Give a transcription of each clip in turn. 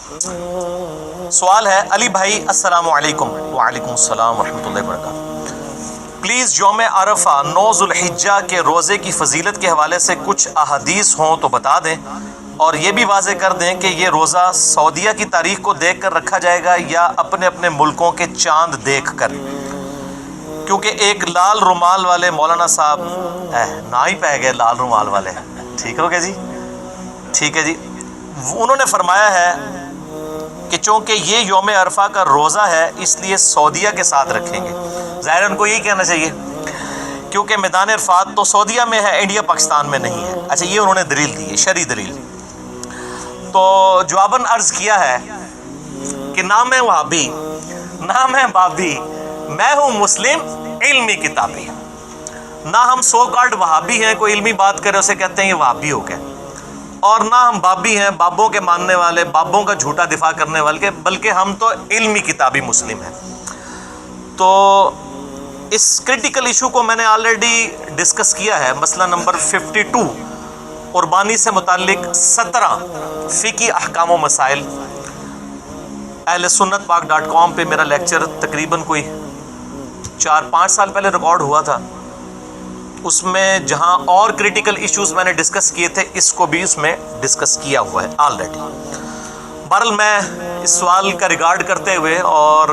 سوال ہے علی بھائی السلام علیکم. وعلیکم السلام ورحمۃ اللہ وبرکاتہ. پلیز یوم عرفہ 9 ذوالحجہ کے روزے کی فضیلت کے حوالے سے کچھ احادیث ہوں تو بتا دیں، اور یہ بھی واضح کر دیں کہ یہ روزہ سعودیہ کی تاریخ کو دیکھ کر رکھا جائے گا یا اپنے اپنے ملکوں کے چاند دیکھ کر. کیونکہ ایک لال رومال والے مولانا صاحب نہ ہی پہ گئے لال رومال والے. ٹھیک ہو گیا جی، ٹھیک ہے جی. انہوں نے فرمایا ہے کہ چونکہ یہ یوم عرفہ کا روزہ ہے اس لیے سعودیہ کے ساتھ رکھیں گے. ظاہر ان کو یہی کہنا چاہیے کیونکہ میدان عرفات تو سعودیہ میں ہے، انڈیا پاکستان میں نہیں ہے. اچھا، یہ انہوں نے دلیل دی ہے، شرعی دلیل. تو جواباً عرض کیا ہے کہ نہ میں وہابی نہ میں بابی، میں ہوں مسلم علمی کتابی. نہ ہم سو کارڈ وہابی ہیں، کوئی علمی بات کرے اسے کہتے ہیں یہ وہابی ہو گئے، اور نہ ہم بابی ہیں بابوں کے ماننے والے، بابوں کا جھوٹا دفاع کرنے والے، بلکہ ہم تو علمی کتابی مسلم ہیں. تو اس کریٹیکل ایشو کو میں نے آلریڈی ڈسکس کیا ہے. مسئلہ نمبر 52 قربانی سے متعلق 17 فقہی احکام و مسائل. اہل سنت پاک.com پہ میرا لیکچر تقریباً کوئی 4-5 سال پہلے ریکارڈ ہوا تھا. اس میں جہاں اور کریٹیکل ایشوز میں نے ڈسکس کیے تھے، اس کو بھی اس میں ڈسکس کیا ہوا ہے آلریڈی. بہرحال میں اس سوال کا ریگارڈ کرتے ہوئے اور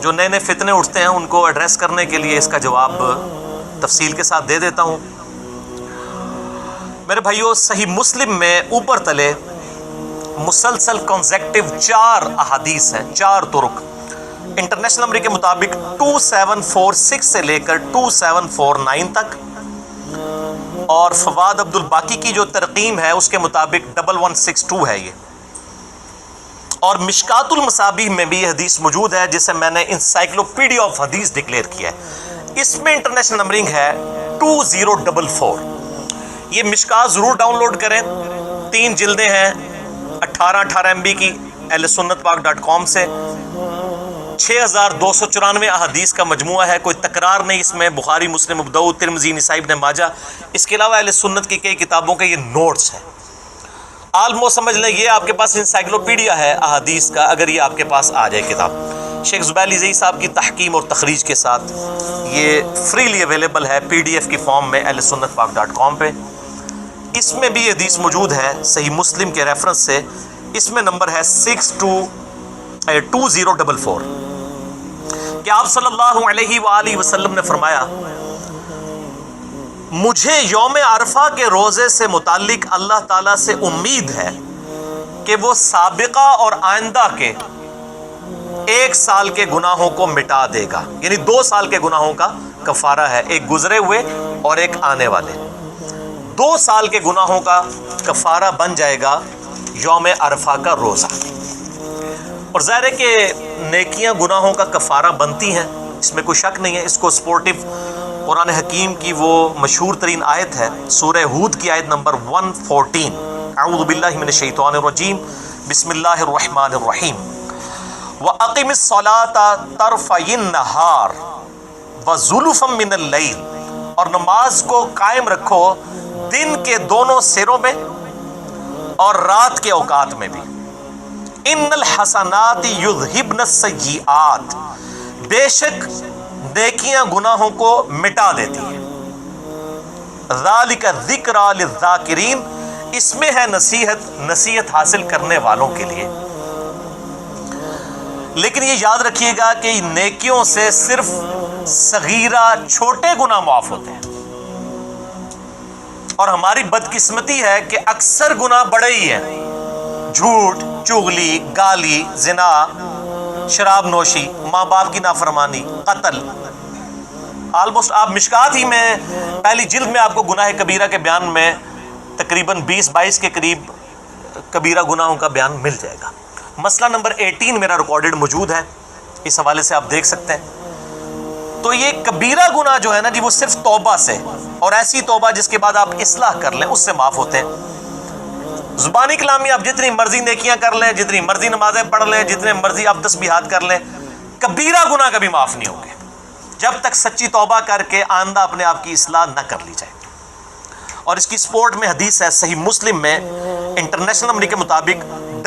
جو نئے نئے فتنے اٹھتے ہیں ان کو ایڈریس کرنے کے لیے اس کا جواب تفصیل کے ساتھ دے دیتا ہوں. میرے بھائیو، صحیح مسلم میں اوپر تلے مسلسل کنزیکٹیو 4 احادیث ہیں، 4 طرق. انٹرنیشنل نمبر کے مطابق 2746 سے لے کر 2749 تک، اور فواد عبد الباقی کی جو ترقیم ہے اس کے مطابق 1162 ہے یہ. اور مشکات المصابیح میں بھی یہ حدیث موجود ہے جسے میں نے انسائکلوپیڈیا آف حدیث ڈکلیئر کیا ہے. اس میں انٹرنیشنل نمبرنگ ہے 2044. یہ مشکات ضرور ڈاؤن لوڈ کریں. 3 جلدیں ہیں 18 MB کی اہل سنت پاک.com سے. 6294 احادیث کا مجموعہ ہے، کوئی تکرار نہیں اس میں. بخاری، مسلم، ابو داؤد، ترمذی، نسائی، ابن ماجہ. اس کے علاوہ اہل سنت کی کئی کتابوں کے یہ نوٹس ہیں. آلموسٹ سمجھ لیں یہ آپ کے پاس انسائکلوپیڈیا ہے احادیث کا، اگر یہ آپ کے پاس آ جائے کتاب. شیخ زبیر علی زئی صاحب کی تحکیم اور تخریج کے ساتھ یہ فریلی اویلیبل ہے PDF کی فارم میں اہل سنت پاک.com پہ. اس میں بھی یہ حدیث موجود ہے صحیح مسلم کے ریفرنس سے. اس میں نمبر ہے 2044 کہ آپ صلی اللہ علیہ وآلہ وسلم نے فرمایا، مجھے یوم عرفہ کے روزے سے متعلق اللہ تعالیٰ سے امید ہے کہ وہ سابقہ اور آئندہ کے 1 سال کے گناہوں کو مٹا دے گا. یعنی 2 سال کے گناہوں کا کفارہ ہے، ایک گزرے ہوئے اور ایک آنے والے. 2 سال کے گناہوں کا کفارہ بن جائے گا یوم عرفہ کا روزہ. اور ظاہر ہے کہ نیکیاں گناہوں کا کفارہ بنتی ہیں، اس میں کوئی شک نہیں ہے. اس کو سپورٹیو قرآن حکیم کی وہ مشہور ترین آیت ہے سورہ ہود کی آیت نمبر 114. اعوذ باللہ من الشیطان الرجیم، بسم اللہ الرحمن الرحیم. وَأَقِمِ الصَّلَاةَ طَرْفَيِ النَّهَارِ وَزُلُفًا مِّنَ اللَّيْلِ، اور نماز کو قائم رکھو دن کے دونوں سروں میں اور رات کے اوقات میں بھی. ان الحسنات یذہبن السیئات، بے شک نیکیاں گناہوں کو مٹا دیتی ہیں. ذالک ذکریٰ للذاکرین، اس میں ہے نصیحت حاصل کرنے والوں کے لیے. لیکن یہ یاد رکھیے گا کہ نیکیوں سے صرف صغیرہ چھوٹے گناہ معاف ہوتے ہیں، اور ہماری بدقسمتی ہے کہ اکثر گناہ بڑے ہی ہیں. جھوٹ، چغلی، گالی، زنا، شراب نوشی، ماں باپ کی نافرمانی، قتل. آلموسٹ آپ مشکات ہی میں پہلی جلد میں آپ کو گناہ کبیرہ کے بیان میں تقریباً 20-22 کے قریب کبیرہ گناہوں کا بیان مل جائے گا. مسئلہ نمبر 18 میرا ریکارڈڈ موجود ہے، اس حوالے سے آپ دیکھ سکتے ہیں. تو یہ کبیرہ گناہ جو ہے نا جی، وہ صرف توبہ سے، اور ایسی توبہ جس کے بعد آپ اصلاح کر لیں، اس سے معاف ہوتے ہیں. زبانی کلامی آپ جتنی مرضی نیکیاں کر لیں، جتنی مرضی نمازیں پڑھ لیں، جتنے مرضی آپ تسبیحات کر لیں، کبیرہ گناہ کبھی معاف نہیں ہوں گے جب تک سچی توبہ کر کے آئندہ اپنے آپ کی اصلاح نہ کر لی جائے. اور اس کی سپورٹ میں حدیث ہے صحیح مسلم میں انٹرنیشنل نمبر کے مطابق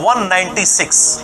196।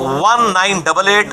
1988,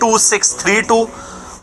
2632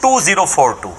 2042।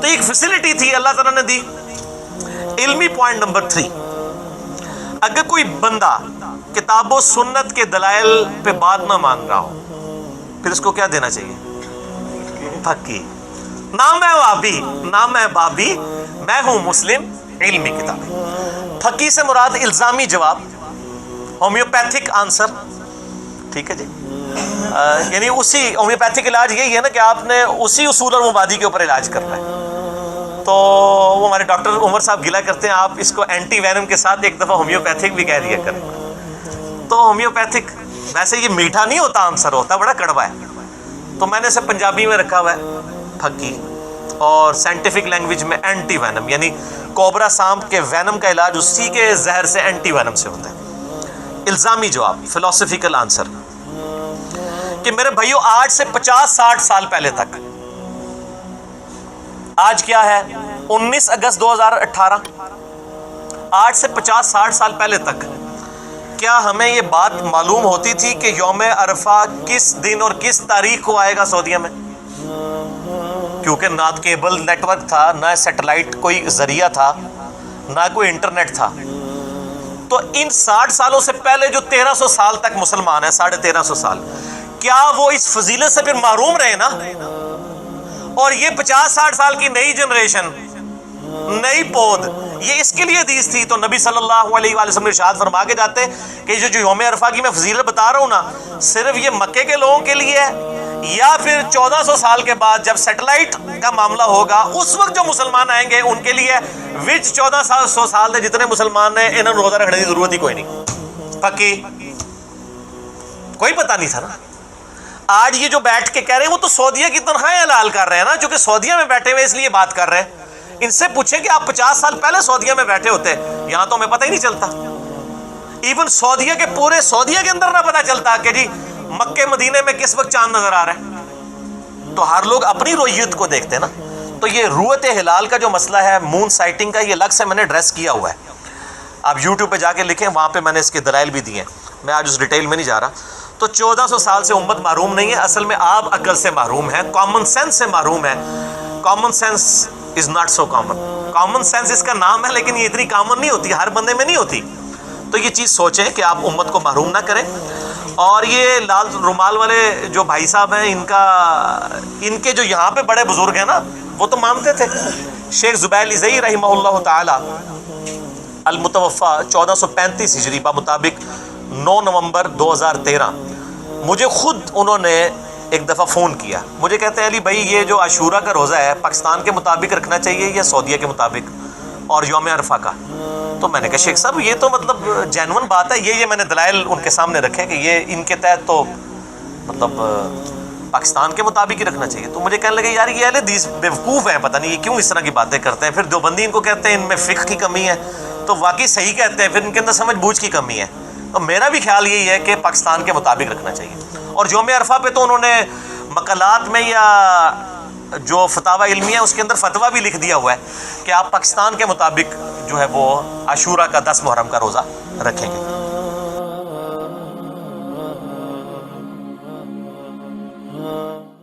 تو ایک فیسلٹی تھی اللہ تعالیٰ نے دی. علمی پوائنٹ نمبر 3، اگر کوئی بندہ کتاب و سنت کے دلائل پہ بات نہ مان رہا ہو، پھر اس کو کیا دینا چاہیے؟ پھکی. نہ میں وابی نہ میں بابی، میں ہوں مسلم، علمی کتاب. پھکی سے مراد الزامی جواب، ہومیوپیتھک آنسر. ٹھیک ہے جی، یعنی اسی ہومیوپیتھک علاج یہی ہے نا کہ آپ نے اسی اصول اور مبادی کے اوپر علاج کرنا ہے. تو وہ ہمارے ڈاکٹر عمر صاحب گلا کرتے ہیں آپ اس کو اینٹی وینم کے ساتھ ایک دفعہ ہومیوپیتھک بھی کہہ دیا کریں. تو ہومیوپیتھک ویسے یہ میٹھا نہیں ہوتا، آنسر ہوتا بڑا کڑوا ہے، تو میں نے اسے پنجابی میں رکھا ہوا ہے پھکی، اور سائنٹیفک لینگویج میں اینٹی وینم، یعنی کوبرا سانپ کے وینم کا علاج اسی کے زہر سے اینٹی وینم سے ہوتا ہے. الزامی جواب، فلسفیکل آنسر، کہ میرے بھائیو آج سے 50-60 سال پہلے تک، آج کیا ہے 19 اگست 2018، آج سے 50-60 سال پہلے تک کیا ہمیں یہ بات معلوم ہوتی تھی کہ یوم عرفہ کس دن اور کس تاریخ کو آئے گا سعودیہ میں؟ کیونکہ نہ کیبل نیٹ ورک تھا، نہ سیٹلائٹ کوئی ذریعہ تھا، نہ کوئی انٹرنیٹ تھا. تو ان 60 سالوں سے پہلے جو 1300 سال تک مسلمان ہیں، 1350 سال، کیا وہ اس فضیلت سے پھر محروم رہے نا؟ اور یہ 50-60 سال کی نئی جنریشن، نئی پود، یہ اس کے لیے حدیث تھی. تو نبی صلی اللہ علیہ وآلہ وسلم ارشاد فرما کے جاتے کہ جو یوم عرفہ کی میں فضیلت بتا رہا ہوں نا، صرف یہ مکے کے لوگوں کے لیے ہے، یا پھر 1400 سال کے بعد جب سیٹلائٹ کا معاملہ ہوگا اس وقت جو مسلمان آئیں گے ان کے لیے، وچ 1400 سال سے جتنے مسلمان ہیں انہوں نے روزہ رکھنے کی ضرورت ہی کوئی نہیں. پکی کوئی پتہ نہیں تھا نا. آج یہ جو بیٹھ کے کہہ رہے ہیں وہ تو سعودیہ کی تنخواہیں حلال کر رہے ہیں نا، چونکہ سعودیہ میں بیٹھے ہوئے اس لیے بات کر رہے ہیں. ان سے پوچھیں کہ آپ 50 سال پہلے سعودیہ میں بیٹھے ہوتے، یہاں تو ہمیں پتہ ہی نہیں چلتا. ایون سعودیہ کے پورے سعودیہ کے اندر نہ پتہ چلتا کہ جی مکے مدینے میں کس وقت چاند نظر آ رہا ہے. تو ہر لوگ اپنی رویت کو دیکھتے ہیں نا. تو یہ رویت ہلال کا جو مسئلہ ہے، مون سائٹنگ کا، یہ الگ سے میں نے ایڈریس کیا ہوا ہے. آپ یوٹیوب پہ جا کے لکھیں، وہاں پہ میں نے اس کے دلائل بھی دیے ہیں. میں آج اس ڈیٹیل میں نہیں جا رہا. تو 1400 سال سے امت محروم نہیں ہے، اصل میں آپ عقل سے محروم ہیں، کامن سینس سے محروم ہیں. Common sense is not so common. Common sense اس کا نام ہے لیکن یہ اتنی کامن نہیں ہوتی، ہر بندے میں نہیں ہوتی. تو یہ چیز سوچیں کہ آپ امت کو محروم نہ کریں. اور یہ لال رومال والے جو بھائی صاحب ہیں، ان کے جو یہاں پہ بڑے بزرگ ہیں نا، وہ تو مانتے تھے. شیخ زبیر لزئی رحمہ اللہ تعالی المتوفا 1435 ہجری بمطابق 9 نومبر 2013، مجھے خود انہوں نے ایک دفعہ فون کیا. مجھے کہتے ہیں علی بھائی یہ جو عاشورہ کا روزہ ہے پاکستان کے مطابق رکھنا چاہیے یا سعودیہ کے مطابق، اور یوم عرفہ کا؟ تو میں نے کہا شیخ صاحب یہ تو مطلب جینون بات ہے. یہ میں نے دلائل ان کے سامنے رکھے کہ یہ ان کے تحت تو مطلب پاکستان کے مطابق ہی رکھنا چاہیے. تو مجھے کہنے لگے یار یہ اہل حدیث بیوقوف ہیں، پتہ نہیں یہ کیوں اس طرح کی باتیں کرتے ہیں. پھر دیوبندی ان کو کہتے ہیں ان میں فقہ کی کمی ہے، تو واقعی صحیح کہتے ہیں، پھر ان کے اندر سمجھ بوجھ کی کمی ہے. تو میرا بھی خیال یہی ہے کہ پاکستان کے مطابق رکھنا چاہیے. اور یوم عرفہ پہ تو انہوں نے مقالات میں یا جو فتاوی علمیہ اس کے اندر فتویٰ بھی لکھ دیا ہوا ہے کہ آپ پاکستان کے مطابق جو ہے وہ عاشورہ کا 10 محرم کا روزہ رکھیں گے.